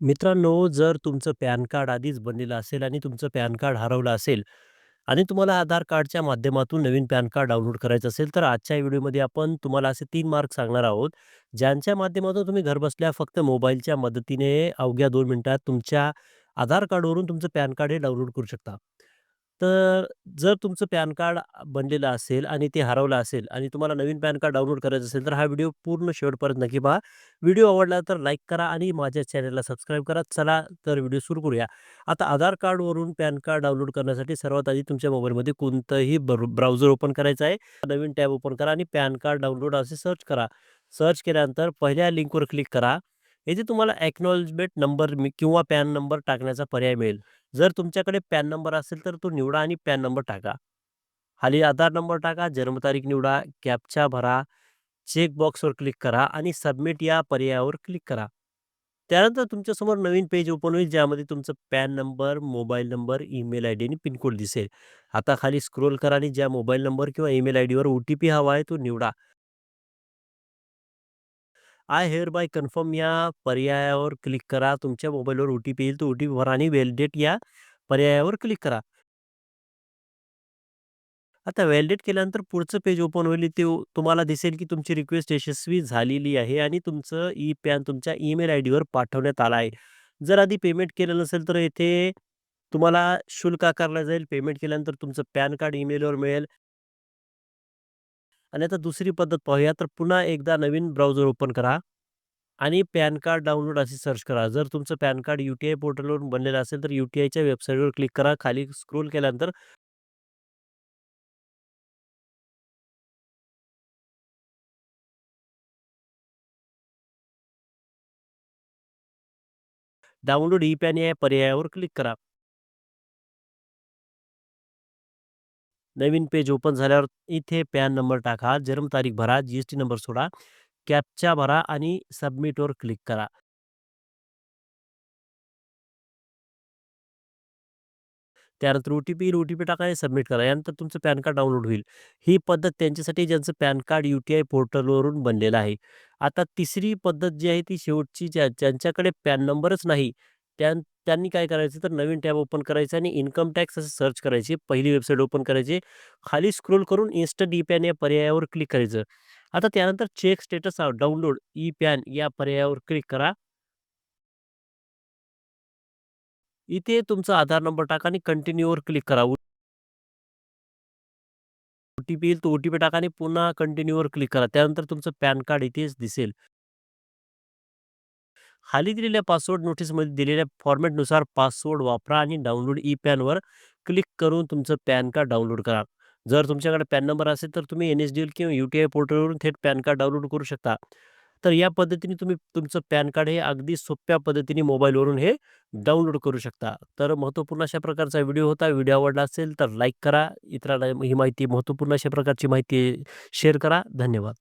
मित्रांनो, जर तुमचं पॅन कार्ड आधीच बनलेलं असेल आणि तुमचं पॅन कार्ड हरवलं असेल आणि तुम्हाला आधार कार्डच्या माध्यमातून नवीन पॅन कार्ड डाउनलोड करायचं असेल, तर आजच्या व्हिडिओमध्ये आपण तुम्हाला असे 3 मार्ग सांगणार आहोत, ज्यांच्या माध्यमातून तुम्ही घरबसल्या फक्त मोबाईलच्या मदतीने अवघ्या 2 मिनिटात तुमच्या आधार कार्डवरून तुमचं पॅन कार्ड हे डाउनलोड करू शकता. तर जर तुमचं पॅन कार्ड बनलेलं असेल आणि ते हरवलं असेल आणि तुम्हाला नवीन पॅन कार्ड डाउनलोड करायचं असेल, तर हा व्हिडिओ पूर्ण शेवटपर्यंत नक्की पहा. व्हिडिओ आवडला तर लाईक करा आणि माझ्या चॅनलला सबस्क्राईब करा. चला तर व्हिडिओ सुरू करूया. आता आधार कार्डवरून पॅन कार्ड डाउनलोड करण्यासाठी सर्वात आधी तुमच्या मोबाईलमध्ये कोणतंही ब्राउझर ओपन करायचं आहे. नवीन टॅब ओपन करा आणि पॅन कार्ड डाउनलोड असे सर्च करा. सर्च केल्यानंतर पहिल्या लिंकवर क्लिक करा. येथे तुम्हाला एक्नॉलेजमेंट नंबर किंवा पॅन नंबर टाकण्याचा पर्याय मिळेल. जर तुमच्याकडे पॅन नंबर असेल तर तो निवडा आणि पॅन नंबर टाका. खाली आधार नंबर टाका, जन्मतारीख निवडा, कॅप्चा भरा, चेक बॉक्सवर क्लिक करा आणि सबमिट या पर्यायावर क्लिक करा. त्यानंतर तुमच्यासमोर नवीन पेज ओपन होईल ज्यामध्ये तुमचं pan number, mobile number, email ID आणि पिनकोड दिसेल. आता खाली स्क्रोल करा आणि ज्या मोबाईल नंबर किंवा ईमेल आयडीवर ओ-टी-पी हवा आहे तो निवडा. आय हिअर कन्फर्म या पर्यायावर क्लिक करा. तुमच्या मोबाईलवर ओ-टी-पी येईल. तो ओ-टी-पी भरा आणि व्हॅलिडेट या पर्यायावर क्लिक करा. आता व्हॅलिडेट केल्यानंतर पुढचं पेज ओपन होईल. ते तुम्हाला दिसेल की तुमची रिक्वेस्ट यशस्वी झालेली आहे आणि तुमचं ई-पॅन तुमच्या ईमेल आयडीवर पाठवण्यात आला आहे. जर आधी पेमेंट केलं नसेल तर येथे तुम्हाला शुल्क आकारला जाईल. पेमेंट केल्यानंतर तुमचं पॅन कार्ड ईमेलवर मिळेल. आणि आता दुसरी पद्धत पाहूया. तर पुन्हा एकदा नवीन ब्राउझर ओपन करा आणि पॅन कार्ड डाउनलोड असे सर्च करा. जर तुमचं पॅन कार्ड यू-टी-आय पोर्टलवरून बनलेलं असेल तर यू-टी-आयच्या वेबसाईटवर क्लिक करा. खाली स्क्रोल केल्यानंतर डाउनलोड ई-पॅन या पर्यायावर क्लिक करा. नवीन पेज ओपन झाल्यावर इथे पॅन नंबर टाका, जन्मतारीख भरा, जी-एस-टी नंबर सोडा, कॅप्चा भरा आणि सबमिटवर क्लिक करा. त्यानंतर ओ-टी-पी येईल, ओ-टी-पी टाका आणि सबमिट करा. यानंतर तुमचं पॅन कार्ड डाउनलोड होईल. ही पद्धत त्यांच्यासाठी ज्यांचं पॅन कार्ड यू-टी-आय पोर्टलवरून बनलेलं आहे. आता तिसरी पद्धत जी आहे ती शेवटची ज्यांच्याकडे पॅन नंबरच नाही, त्यांनी काय करायचं तर नवीन टॅब ओपन करायचं आणि इन्कम टॅक्स असं सर्च करायची. पहिली वेबसाईट ओपन करायची. खाली स्क्रोल करून इन्स्टंट ई-पॅन या पर्यायावर क्लिक करायचं. आता त्यानंतर चेक स्टेटस डाउनलोड ई-पॅन या पर्यायावर क्लिक करा. इथे तुमचा आधार नंबर टाका आणि कंटिन्यूवर क्लिक करा. ओ-टी-पी येईल, तो ओ-टी-पी टाका आणि पुन्हा कंटिन्यूवर क्लिक करा. त्यानंतर तुमचं पॅन कार्ड इथेच दिसेल. खाली दिलेल्या पासवर्ड नोटीसमध्ये दिलेल्या फॉर्मॅटनुसार पासवर्ड वापरा आणि डाउनलोड ई-पॅनवर क्लिक करून तुमचं पॅन कार्ड डाउनलोड करा. जर तुमच्याकडे पॅन नंबर असेल तर तुम्ही एन-एस-डी-एल किंवा यू-टी-आय पोर्टलवरून थेट पॅन कार्ड डाउनलोड करू शकता. तर या पद्धतीने तुम्ही तुमचं पॅन कार्ड हे अगदी सोप्या पद्धतीने मोबाईलवरून हे डाउनलोड करू शकता. तर महत्त्वपूर्ण अशा प्रकारचा व्हिडिओ होता. व्हिडिओ आवडला असेल तर लाईक करा. इतरांना ही माहिती महत्त्वपूर्ण अशा प्रकारची माहिती शेअर करा. धन्यवाद.